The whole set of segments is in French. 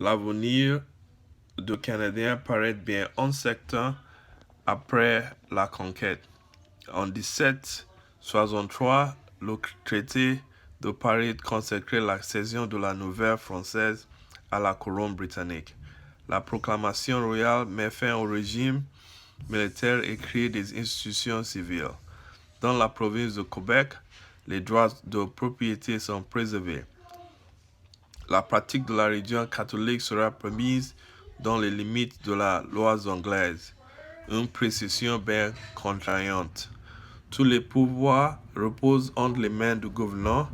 L'avenir de Canadiens paraît bien incertain après la conquête. En 1763, le traité de Paris consacrait l'accession de la nouvelle française à la couronne britannique. La proclamation royale met fin au régime militaire et crée des institutions civiles. Dans la province de Québec, les droits de propriété sont préservés. La pratique de la religion catholique sera permise dans les limites de la loi anglaise, une précision bien contraignante. Tous les pouvoirs reposent entre les mains du gouvernement,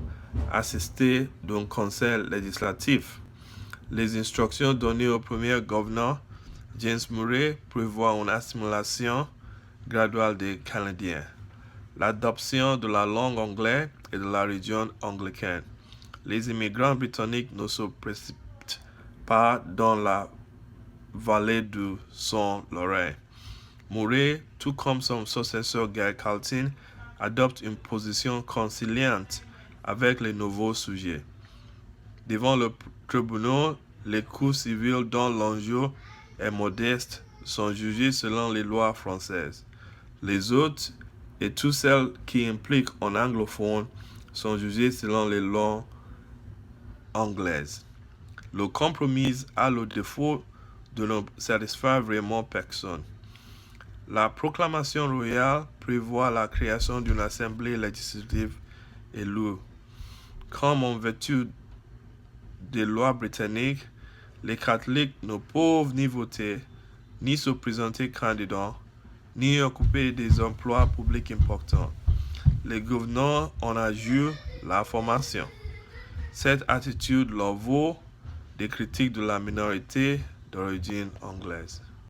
assisté d'un conseil législatif. Les instructions données au premier gouverneur, James Murray, prévoient une assimilation graduelle des Canadiens. L'adoption de la langue anglaise et de la religion anglicaine. Les immigrants britanniques ne se précipitent pas dans la vallée du Saint-Laurent. Murray, tout comme son successeur Guy Carleton, adopte une position conciliante avec les nouveaux sujets. Devant le tribunal, les coups civils dont l'enjeu est modeste sont jugés selon les lois françaises. Les autres et toutes celles qui impliquent un anglophone sont jugées selon les lois anglaises. Le compromis a le défaut de ne satisfaire vraiment personne. La proclamation royale prévoit la création d'une assemblée législative élue. Comme en vertu des lois britanniques, les catholiques ne peuvent ni voter, ni se présenter candidats, ni occuper des emplois publics importants. Les gouverneurs en assurent la formation. Cette attitude leur vaut des critiques de la minorité d'origine anglaise.